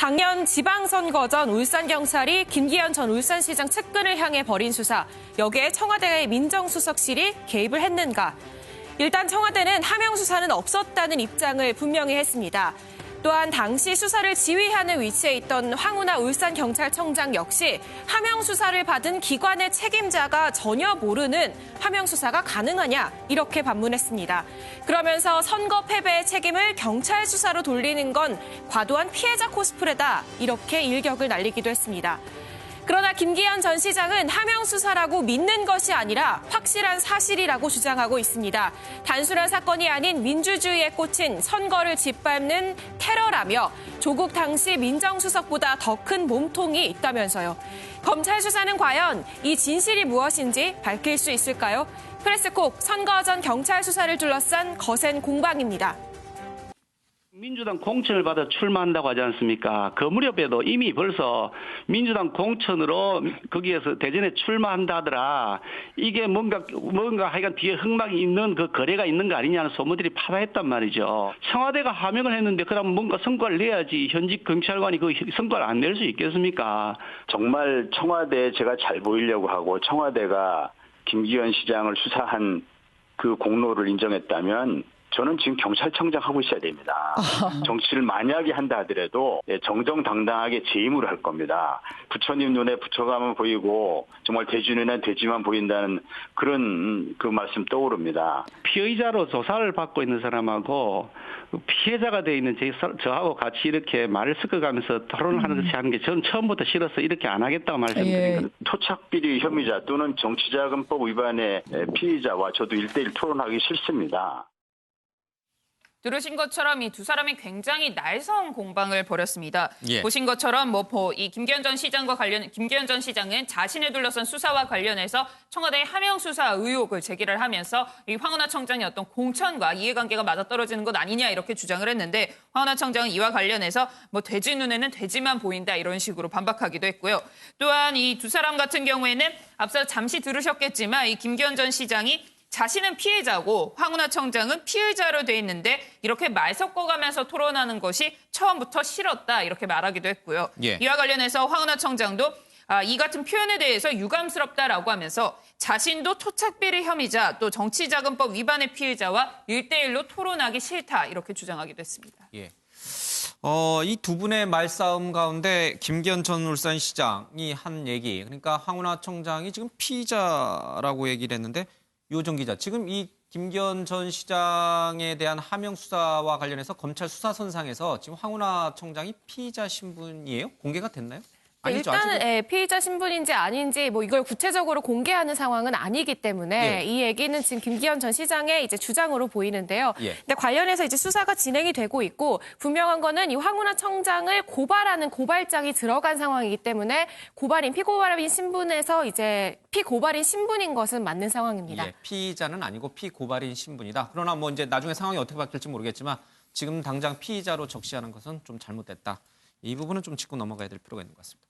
작년 지방선거 전 울산경찰이 김기현 전 울산시장 측근을 향해 벌인 수사, 여기에 청와대의 민정수석실이 개입을 했는가? 일단 청와대는 하명 수사는 없었다는 입장을 분명히 했습니다. 또한 당시 수사를 지휘하는 위치에 있던 황운하 울산경찰청장 역시 하명 수사를 받은 기관의 책임자가 전혀 모르는 하명 수사가 가능하냐 이렇게 반문했습니다. 그러면서 선거 패배의 책임을 경찰 수사로 돌리는 건 과도한 피해자 코스프레다 이렇게 일격을 날리기도 했습니다. 그러나 김기현 전 시장은 하명 수사라고 믿는 것이 아니라 확실한 사실이라고 주장하고 있습니다. 단순한 사건이 아닌 민주주의에 꽂힌 선거를 짓밟는 테러라며 조국 당시 민정수석보다 더 큰 몸통이 있다면서요. 검찰 수사는 과연 이 진실이 무엇인지 밝힐 수 있을까요? 프레스콕 선거 전 경찰 수사를 둘러싼 거센 공방입니다. 민주당 공천을 받아 출마한다고 하지 않습니까? 그 무렵에도 이미 벌써 민주당 공천으로 거기에서 대전에 출마한다 하더라. 이게 뭔가 하여간 뒤에 흑막이 있는 그 거래가 있는 거 아니냐는 소문들이 파다했단 말이죠. 청와대가 하명을 했는데 그럼 뭔가 성과를 내야지 현직 경찰관이 그 성과를 안 낼 수 있겠습니까? 정말 청와대에 제가 잘 보이려고 하고 청와대가 김기현 시장을 수사한 그 공로를 인정했다면 저는 지금 경찰청장 하고 있어야 됩니다. 정치를 만약에 한다 하더라도 정정당당하게 재임으로 할 겁니다. 부처님 눈에 부처가만 보이고 정말 대주 눈에 대지만 보인다는 그런 그 말씀 떠오릅니다. 피의자로 조사를 받고 있는 사람하고 피해자가 되어 있는 저하고 같이 이렇게 말을 섞어가면서 토론을 하는 게 저는 처음부터 싫어서 이렇게 안 하겠다고 말씀드린 거예요. 토착비리 혐의자 또는 정치자금법 위반의 피의자와 저도 1대1 토론하기 싫습니다. 들으신 것처럼 이 두 사람이 굉장히 날선 공방을 벌였습니다. 예. 보신 것처럼 이 김기현 전 시장은 자신을 둘러싼 수사와 관련해서 청와대의 하명 수사 의혹을 제기를 하면서 이 황운하 청장의 어떤 공천과 이해관계가 맞아떨어지는 것 아니냐 이렇게 주장을 했는데 황운하 청장은 이와 관련해서 돼지 눈에는 돼지만 보인다 이런 식으로 반박하기도 했고요. 또한 이 두 사람 같은 경우에는 앞서 잠시 들으셨겠지만 이 김기현 전 시장이 자신은 피해자고 황운하 청장은 피의자로 돼 있는데 이렇게 말 섞어가면서 토론하는 것이 처음부터 싫었다 이렇게 말하기도 했고요. 예. 이와 관련해서 황운하 청장도 이 같은 표현에 대해서 유감스럽다라고 하면서 자신도 토착비리 혐의자 또 정치자금법 위반의 피해자와 1대1로 토론하기 싫다 이렇게 주장하기도 했습니다. 예. 이 두 분의 말싸움 가운데 김기현 전 울산시장이 한 얘기, 그러니까 황운하 청장이 지금 피의자라고 얘기를 했는데 유호정 기자, 지금 이 김기현 전 시장에 대한 하명 수사와 관련해서 검찰 수사선상에서 지금 황운하 청장이 피의자 신분이에요? 공개가 됐나요? 아니죠, 일단은 피의자 신분인지 아닌지 이걸 구체적으로 공개하는 상황은 아니기 때문에 예. 이 얘기는 지금 김기현 전 시장의 이제 주장으로 보이는데요. 예. 근데 관련해서 이제 수사가 진행이 되고 있고 분명한 거는 이 황운하 청장을 고발하는 고발장이 들어간 상황이기 때문에 피고발인 신분에서 이제 피고발인 신분인 것은 맞는 상황입니다. 예, 피의자는 아니고 피고발인 신분이다. 그러나 이제 나중에 상황이 어떻게 바뀔지 모르겠지만 지금 당장 피의자로 적시하는 것은 좀 잘못됐다. 이 부분은 좀 짚고 넘어가야 될 필요가 있는 것 같습니다.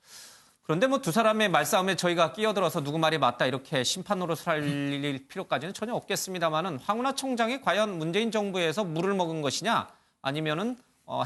그런데 두 사람의 말싸움에 저희가 끼어들어서 누구 말이 맞다 이렇게 심판 노릇을 할 필요까지는 전혀 없겠습니다만은 황운하 청장이 과연 문재인 정부에서 물을 먹은 것이냐 아니면은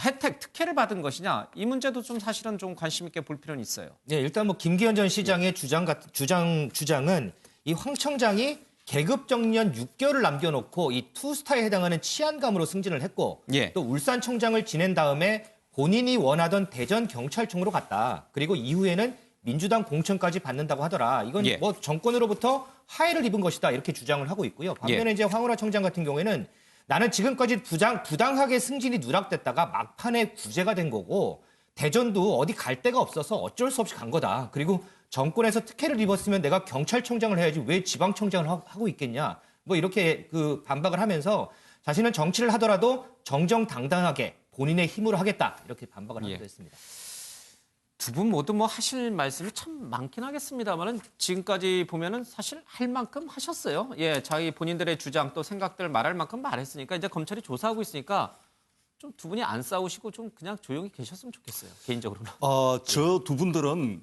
혜택, 특혜를 받은 것이냐 이 문제도 좀 사실은 좀 관심 있게 볼 필요는 있어요. 네, 일단 김기현 전 시장의 주장은 이 황 청장이 계급 정년 6개월을 남겨놓고 이 투스타에 해당하는 치안감으로 승진을 했고 예. 또 울산청장을 지낸 다음에 본인이 원하던 대전 경찰청으로 갔다. 그리고 이후에는 민주당 공천까지 받는다고 하더라. 이건 예. 정권으로부터 하해를 입은 것이다. 이렇게 주장을 하고 있고요. 반면에 이제 황운하 청장 같은 경우에는 나는 지금까지 부당하게 승진이 누락됐다가 막판에 구제가 된 거고 대전도 어디 갈 데가 없어서 어쩔 수 없이 간 거다. 그리고 정권에서 특혜를 입었으면 내가 경찰청장을 해야지 왜 지방청장을 하고 있겠냐. 이렇게 반박을 하면서 자신은 정치를 하더라도 정정당당하게 본인의 힘으로 하겠다. 이렇게 반박을 하기도 했습니다. 두 분 모두 하실 말씀이 참 많긴 하겠습니다만은 지금까지 보면은 사실 할 만큼 하셨어요. 예, 자기 본인들의 주장 또 생각들 말할 만큼 말했으니까 이제 검찰이 조사하고 있으니까 좀 두 분이 안 싸우시고 좀 그냥 조용히 계셨으면 좋겠어요. 개인적으로는. 저 두 분들은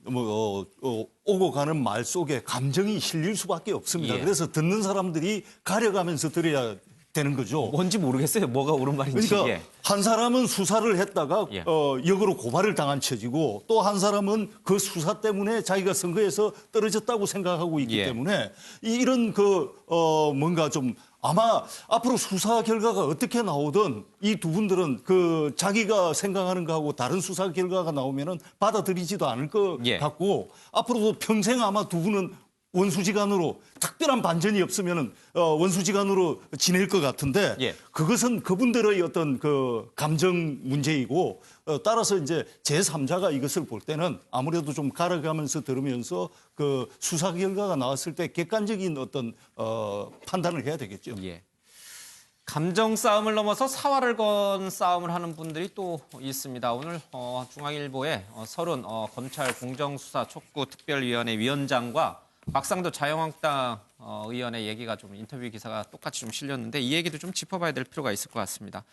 오고 가는 말 속에 감정이 실릴 수밖에 없습니다. 예. 그래서 듣는 사람들이 가려가면서 들어야 되는 거죠. 뭔지 모르겠어요. 뭐가 옳은 말인지. 그러니까 예. 한 사람은 수사를 했다가 예. 역으로 고발을 당한 처지고 또 한 사람은 그 수사 때문에 자기가 선거에서 떨어졌다고 생각하고 있기 예. 때문에 이런 뭔가 좀 아마 앞으로 수사 결과가 어떻게 나오든 이 두 분들은 자기가 생각하는 거하고 다른 수사 결과가 나오면은 받아들이지도 않을 것 예. 같고 앞으로도 평생 아마 두 분은 원수지간으로 특별한 반전이 없으면은 원수지간으로 지낼 것 같은데 예. 그것은 그분들의 어떤 감정 문제이고 따라서 이제 제3자가 이것을 볼 때는 아무래도 좀 갈아가면서 들으면서 수사 결과가 나왔을 때 객관적인 어떤 판단을 해야 되겠죠. 예. 감정 싸움을 넘어서 사활을 건 싸움을 하는 분들이 또 있습니다. 오늘 중앙일보에 서른 검찰 공정수사 촉구 특별위원회 위원장과 박상도 자유한국당 의원의 얘기가 좀 인터뷰 기사가 똑같이 좀 실렸는데 이 얘기도 좀 짚어봐야 될 필요가 있을 것 같습니다.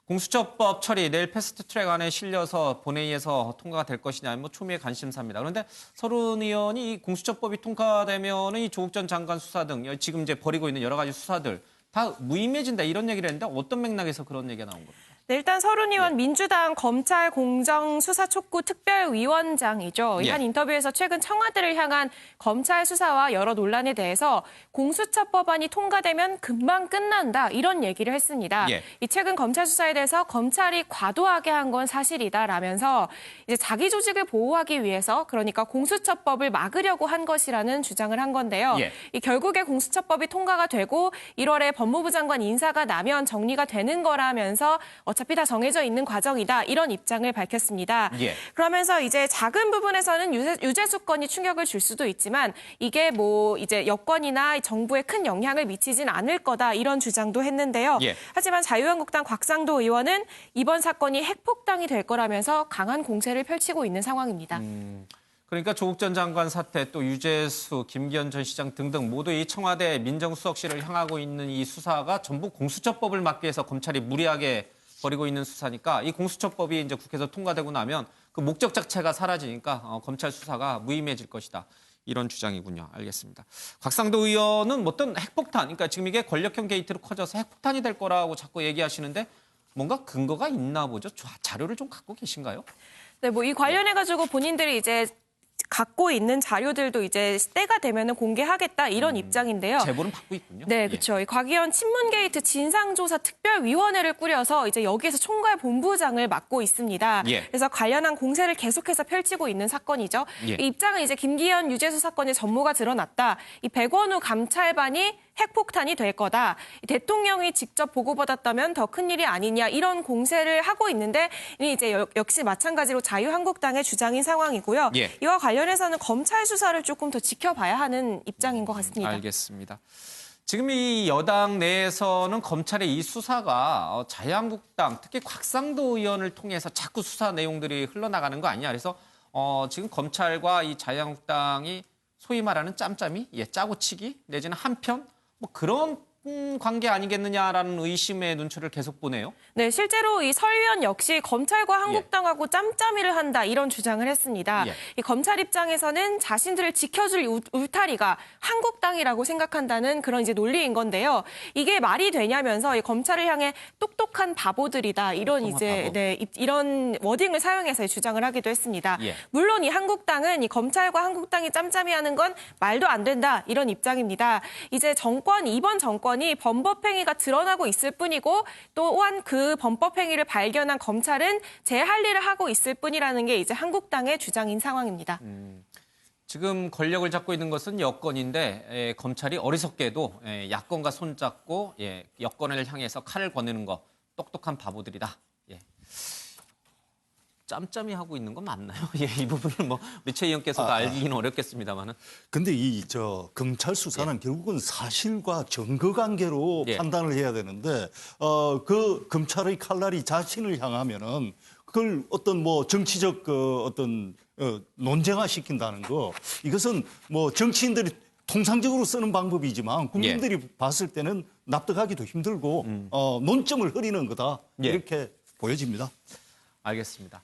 공수처법 처리 내일 패스트트랙 안에 실려서 본회의에서 통과가 될 것이냐 뭐 초미의 관심사입니다. 그런데 서른 의원이 이 공수처법이 통과되면 이 조국 전 장관 수사 등 지금 이제 벌이고 있는 여러 가지 수사들 다 무의미해진다 이런 얘기를 했는데 어떤 맥락에서 그런 얘기가 나온 겁니까? 네, 일단 서른 의원 민주당 검찰 공정 수사 촉구 특별위원장이죠. 예. 한 인터뷰에서 최근 청와대를 향한 검찰 수사와 여러 논란에 대해서 공수처법안이 통과되면 금방 끝난다 이런 얘기를 했습니다. 예. 이 최근 검찰 수사에 대해서 검찰이 과도하게 한 건 사실이다라면서 이제 자기 조직을 보호하기 위해서 그러니까 공수처법을 막으려고 한 것이라는 주장을 한 건데요. 예. 이 결국에 공수처법이 통과가 되고 1월에 법무부 장관 인사가 나면 정리가 되는 거라면서 어차피 다 정해져 있는 과정이다 이런 입장을 밝혔습니다. 예. 그러면서 이제 작은 부분에서는 유죄수권이 충격을 줄 수도 있지만 이게 뭐 이제 여권이나 정부에 큰 영향을 미치진 않을 거다 이런 주장도 했는데요. 예. 하지만 자유한국당 곽상도 의원은 이번 사건이 핵폭탄이 될 거라면서 강한 공세를 펼치고 있는 상황입니다. 그러니까 조국 전 장관 사태 또 유재수, 김기현 전 시장 등등 모두 이 청와대 민정수석실을 향하고 있는 이 수사가 전부 공수처법을 막기 위해서 검찰이 무리하게 벌이고 있는 수사니까 이 공수처법이 이제 국회에서 통과되고 나면 그 목적 자체가 사라지니까 검찰 수사가 무의미해질 것이다. 이런 주장이군요. 알겠습니다. 곽상도 의원은 어떤 핵폭탄, 그러니까 지금 이게 권력형 게이트로 커져서 핵폭탄이 될 거라고 자꾸 얘기하시는데 뭔가 근거가 있나 보죠. 자료를 좀 갖고 계신가요? 네, 뭐 이 관련해가지고 본인들이 이제 갖고 있는 자료들도 이제 때가 되면은 공개하겠다 이런 입장인데요. 제보는 받고 있군요. 네, 그렇죠. 곽 의원 친문 게이트 진상조사 특별위원회를 꾸려서 이제 여기에서 총괄 본부장을 맡고 있습니다. 예. 그래서 관련한 공세를 계속해서 펼치고 있는 사건이죠. 예. 이 입장은 이제 김기현 유재수 사건의 전모가 드러났다. 이 백원우 감찰반이 핵폭탄이 될 거다. 대통령이 직접 보고받았다면 더 큰일이 아니냐 이런 공세를 하고 있는데 이제 역시 마찬가지로 자유한국당의 주장인 상황이고요. 예. 이와 관련해서는 검찰 수사를 조금 더 지켜봐야 하는 입장인 것 같습니다. 알겠습니다. 지금 이 여당 내에서는 검찰의 이 수사가 자유한국당 특히 곽상도 의원을 통해서 자꾸 수사 내용들이 흘러나가는 거 아니냐. 그래서 지금 검찰과 이 자유한국당이 소위 말하는 짬짬이, 짜고치기 내지는 한편 뭐 그런 관계 아니겠느냐라는 의심의 눈초리를 계속 보네요. 네, 실제로 이 설 의원 역시 검찰과 한국당하고 짬짬이를 한다 이런 주장을 했습니다. 예. 이 검찰 입장에서는 자신들을 지켜줄 울타리가 한국당이라고 생각한다는 그런 이제 논리인 건데요. 이게 말이 되냐면서 이 검찰을 향해 똑똑한 바보들이다 이런 이제 바보. 네, 이런 워딩을 사용해서 주장을 하기도 했습니다. 예. 물론 이 한국당은 이 검찰과 한국당이 짬짬이하는 건 말도 안 된다 이런 입장입니다. 이제 이번 정권이 범법행위가 드러나고 있을 뿐이고 또한 그 범법행위를 발견한 검찰은 제 할 일을 하고 있을 뿐이라는 게 이제 한국당의 주장인 상황입니다. 지금 권력을 잡고 있는 것은 여권인데 검찰이 어리석게도 야권과 손잡고 여권을 향해서 칼을 거느는 거 똑똑한 바보들이다. 짬짬이 하고 있는 건 맞나요? 이 부분은 뭐 우리 최 의원께서도 알기는 어렵겠습니다만은. 근데 검찰 수사는 결국은 사실과 증거 관계로 예. 판단을 해야 되는데 그 검찰의 칼날이 자신을 향하면은 그걸 어떤 뭐 정치적 논쟁화 시킨다는 거 이것은 뭐 정치인들이 통상적으로 쓰는 방법이지만 국민들이 봤을 때는 납득하기도 힘들고 논점을 흐리는 거다 예. 이렇게 보여집니다. 알겠습니다.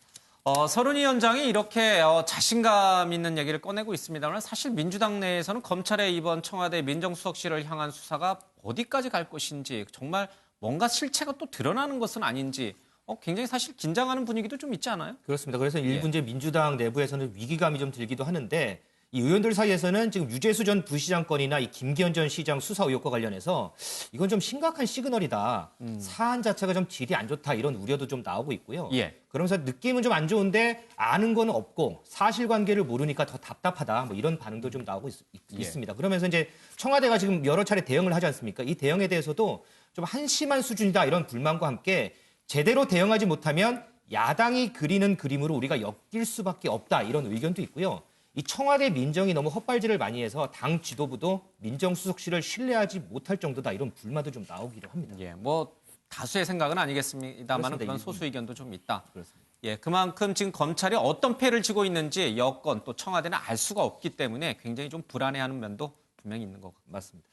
서른 위원장이 이렇게 자신감 있는 얘기를 꺼내고 있습니다만 사실 민주당 내에서는 검찰의 이번 청와대 민정수석실을 향한 수사가 어디까지 갈 것인지 정말 뭔가 실체가 또 드러나는 것은 아닌지 굉장히 사실 긴장하는 분위기도 좀 있지 않아요? 그렇습니다. 그래서 일부 이제 민주당 내부에서는 위기감이 좀 들기도 하는데 이 의원들 사이에서는 지금 유재수 전 부시장 건이나 이 김기현 전 시장 수사 의혹과 관련해서 이건 좀 심각한 시그널이다. 사안 자체가 좀 질이 안 좋다. 이런 우려도 좀 나오고 있고요. 예. 그러면서 느낌은 좀 안 좋은데 아는 건 없고 사실관계를 모르니까 더 답답하다. 뭐 이런 반응도 좀 나오고 있습니다. 그러면서 이제 청와대가 지금 여러 차례 대응을 하지 않습니까? 이 대응에 대해서도 좀 한심한 수준이다. 이런 불만과 함께 제대로 대응하지 못하면 야당이 그리는 그림으로 우리가 엮일 수밖에 없다. 이런 의견도 있고요. 이 청와대 민정이 너무 헛발질을 많이 해서 당 지도부도 민정수석실을 신뢰하지 못할 정도다. 이런 불만도 좀 나오기도 합니다. 예, 뭐 다수의 생각은 아니겠습니다만 그런 소수 의견도 좀 있다. 그렇습니다. 예, 그만큼 지금 검찰이 어떤 패를 지고 있는지 여권 또 청와대는 알 수가 없기 때문에 굉장히 좀 불안해하는 면도 분명히 있는 것 같습니다.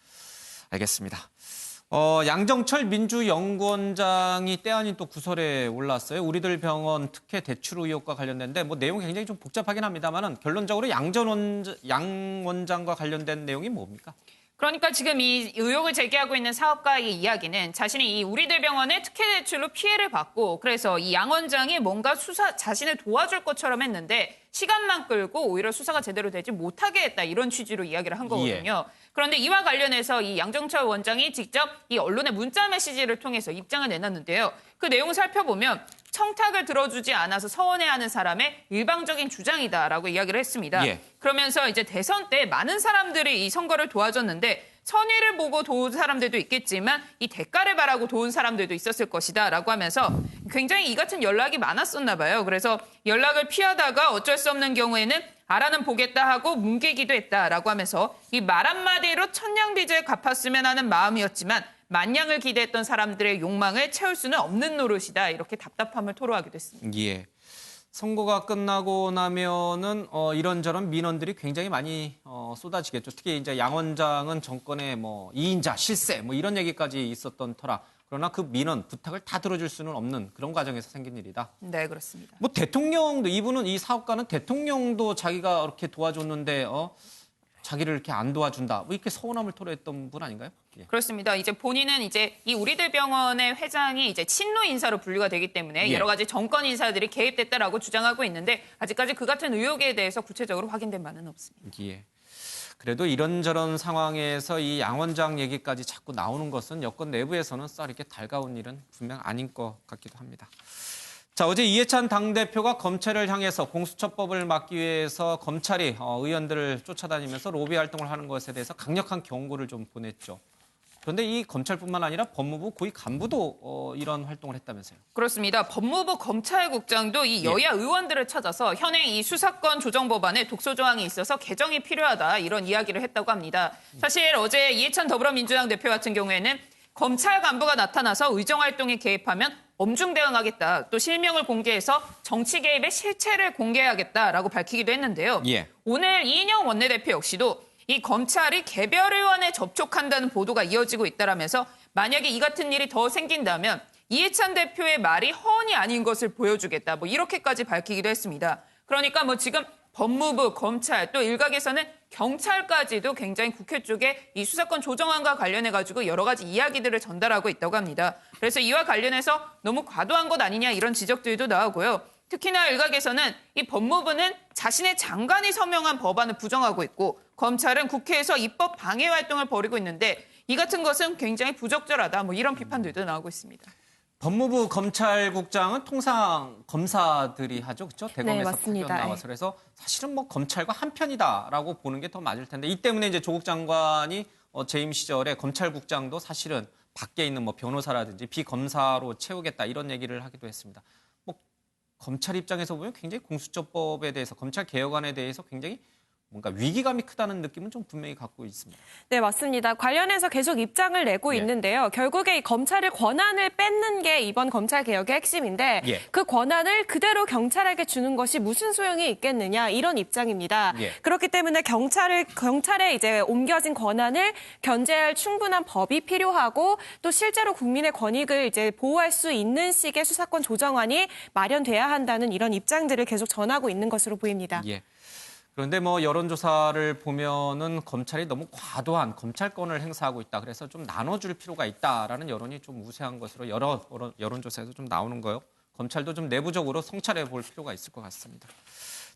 알겠습니다. 양정철 민주연구원장이 때 아닌 또 구설에 올랐어요. 우리들 병원 특혜 대출 의혹과 관련된데 뭐 내용이 굉장히 좀 복잡하긴 합니다만은 결론적으로 양 원장과 관련된 내용이 뭡니까? 그러니까 지금 이 의혹을 제기하고 있는 사업가의 이야기는 자신이 이 우리들 병원의 특혜 대출로 피해를 받고 그래서 이 양 원장이 뭔가 자신을 도와줄 것처럼 했는데 시간만 끌고 오히려 수사가 제대로 되지 못하게 했다 이런 취지로 이야기를 한 거거든요. 그런데 이와 관련해서 이 양정철 원장이 직접 이 언론의 문자 메시지를 통해서 입장을 내놨는데요. 그 내용을 살펴보면 청탁을 들어주지 않아서 서운해하는 사람의 일방적인 주장이다라고 이야기를 했습니다. 예. 그러면서 이제 대선 때 많은 사람들이 이 선거를 도와줬는데 선의를 보고 도운 사람들도 있겠지만 이 대가를 바라고 도운 사람들도 있었을 것이다 라고 하면서 굉장히 이 같은 연락이 많았었나 봐요. 그래서 연락을 피하다가 어쩔 수 없는 경우에는 알아는 보겠다 하고 뭉개기도 했다라고 하면서 이 말 한마디로 천냥빚을 갚았으면 하는 마음이었지만 만냥을 기대했던 사람들의 욕망을 채울 수는 없는 노릇이다. 이렇게 답답함을 토로하기도 했습니다. 예. 선거가 끝나고 나면은 이런저런 민원들이 굉장히 많이 쏟아지겠죠. 특히 이제 양 원장은 정권의 뭐 2인자 실세 뭐 이런 얘기까지 있었던 터라. 그러나 그 민원 부탁을 다 들어줄 수는 없는 그런 과정에서 생긴 일이다. 네, 그렇습니다. 뭐 대통령도 이분은 이 사업가는 대통령도 자기가 이렇게 도와줬는데 자기를 이렇게 안 도와준다. 뭐 이렇게 서운함을 토로했던 분 아닌가요? 예. 그렇습니다. 이제 본인은 이제 이 우리들 병원의 회장이 이제 친노 인사로 분류가 되기 때문에 예. 여러 가지 정권 인사들이 개입됐다라고 주장하고 있는데 아직까지 그 같은 의혹에 대해서 구체적으로 확인된 바는 없습니다. 예. 그래도 이런저런 상황에서 이 양 원장 얘기까지 자꾸 나오는 것은 여권 내부에서는 썩 이렇게 달가운 일은 분명 아닌 것 같기도 합니다. 자, 어제 이해찬 당대표가 검찰을 향해서 공수처법을 막기 위해서 검찰이 의원들을 쫓아다니면서 로비 활동을 하는 것에 대해서 강력한 경고를 좀 보냈죠. 그런데 이 검찰뿐만 아니라 법무부 고위 간부도 이런 활동을 했다면서요. 그렇습니다. 법무부 검찰국장도 이 여야 의원들을 찾아서 현행 이 수사권 조정 법안에 독소 조항이 있어서 개정이 필요하다 이런 이야기를 했다고 합니다. 사실 어제 이해찬 더불어민주당 대표 같은 경우에는 검찰 간부가 나타나서 의정활동에 개입하면 엄중 대응하겠다. 또 실명을 공개해서 정치 개입의 실체를 공개하겠다라고 밝히기도 했는데요. 예. 오늘 이인영 원내대표 역시도 이 검찰이 개별 의원에 접촉한다는 보도가 이어지고 있다라면서 만약에 이 같은 일이 더 생긴다면 이해찬 대표의 말이 허언이 아닌 것을 보여주겠다. 뭐 이렇게까지 밝히기도 했습니다. 그러니까 뭐 지금 법무부, 검찰, 또 일각에서는 경찰까지도 굉장히 국회 쪽에 이 수사권 조정안과 관련해가지고 여러 가지 이야기들을 전달하고 있다고 합니다. 그래서 이와 관련해서 너무 과도한 것 아니냐 이런 지적들도 나오고요. 특히나 일각에서는 이 법무부는 자신의 장관이 서명한 법안을 부정하고 있고 검찰은 국회에서 입법 방해 활동을 벌이고 있는데 이 같은 것은 굉장히 부적절하다. 뭐 이런 비판들도 나오고 있습니다. 법무부 검찰국장은 통상 검사들이 하죠, 그렇죠? 대검에서 맞습니다. 나와서 그래서 사실은 뭐 검찰과 한편이다라고 보는 게 더 맞을 텐데 이 때문에 이제 조국 장관이 재임 시절에 검찰국장도 사실은 밖에 있는 뭐 변호사라든지 비검사로 채우겠다 이런 얘기를 하기도 했습니다. 뭐 검찰 입장에서 보면 굉장히 공수처법에 대해서 검찰 개혁안에 대해서 굉장히 뭔가 위기감이 크다는 느낌은 좀 분명히 갖고 있습니다. 네, 맞습니다. 관련해서 계속 입장을 내고 예. 있는데요. 결국에 이 검찰의 권한을 뺏는 게 이번 검찰 개혁의 핵심인데 예. 그 권한을 그대로 경찰에게 주는 것이 무슨 소용이 있겠느냐 이런 입장입니다. 예. 그렇기 때문에 경찰에 이제 옮겨진 권한을 견제할 충분한 법이 필요하고 또 실제로 국민의 권익을 이제 보호할 수 있는 식의 수사권 조정안이 마련돼야 한다는 이런 입장들을 계속 전하고 있는 것으로 보입니다. 예. 그런데 뭐 여론조사를 보면은 검찰이 너무 과도한 검찰권을 행사하고 있다. 그래서 좀 나눠줄 필요가 있다라는 여론이 좀 우세한 것으로 여러 여론조사에서 좀 나오는 거요. 검찰도 좀 내부적으로 성찰해 볼 필요가 있을 것 같습니다.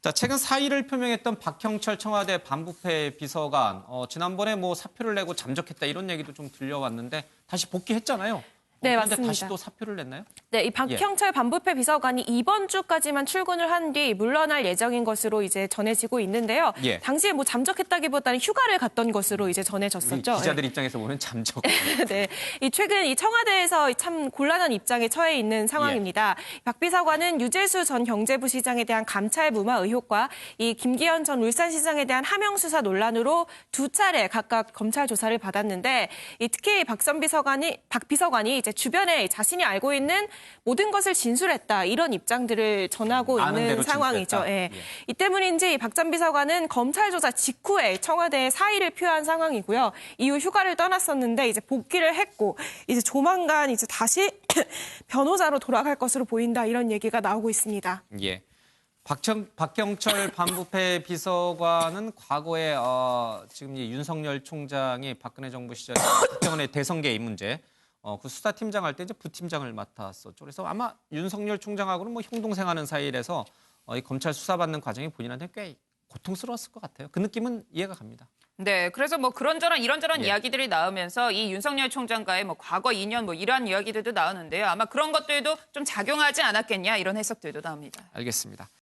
자, 최근 사의를 표명했던 박형철 청와대 반부패 비서관, 지난번에 뭐 사표를 내고 잠적했다 이런 얘기도 좀 들려왔는데 다시 복귀했잖아요. 네, 그런데 맞습니다. 다시 또 사표를 냈나요? 네, 이 박형철 반부패 비서관이 이번 주까지만 출근을 한 뒤 물러날 예정인 것으로 이제 전해지고 있는데요. 예. 당시에 뭐 잠적했다기보다는 휴가를 갔던 것으로 이제 우리 전해졌었죠. 기자들 입장에서 보면 잠적. 네, 이 최근 이 청와대에서 참 곤란한 입장에 처해 있는 상황입니다. 박 비서관은 유재수 전 경제부 시장에 대한 감찰 무마 의혹과 이 김기현 전 울산시장에 대한 하명 수사 논란으로 두 차례 각각 검찰 조사를 받았는데, 이 특히 박 비서관이 이제 주변에 자신이 알고 있는 모든 것을 진술했다 이런 입장들을 전하고 아는 있는 대로 상황이죠. 진술했다. 예. 예. 이 때문인지 박 전 비서관은 검찰 조사 직후에 청와대에 사의를 표한 상황이고요. 이후 휴가를 떠났었는데 이제 복귀를 했고 이제 조만간 이제 다시 변호사로 돌아갈 것으로 보인다 이런 얘기가 나오고 있습니다. 예. 박형철 반부패 비서관은 과거에 지금 이 윤석열 총장이 박근혜 정부 시절에 국정원의 대선 개입 문제 그 수사팀장 할 때 이제 부팀장을 맡았었죠. 그래서 아마 윤석열 총장하고는 뭐 형동생하는 사이라서 이 검찰 수사받는 과정이 본인한테 꽤 고통스러웠을 것 같아요. 그 느낌은 이해가 갑니다. 네, 그래서 뭐 이런저런 예. 이야기들이 나오면서 이 윤석열 총장과의 뭐 과거 인연 뭐 이러한 이야기들도 나오는데요. 아마 그런 것들도 좀 작용하지 않았겠냐 이런 해석들도 나옵니다. 알겠습니다.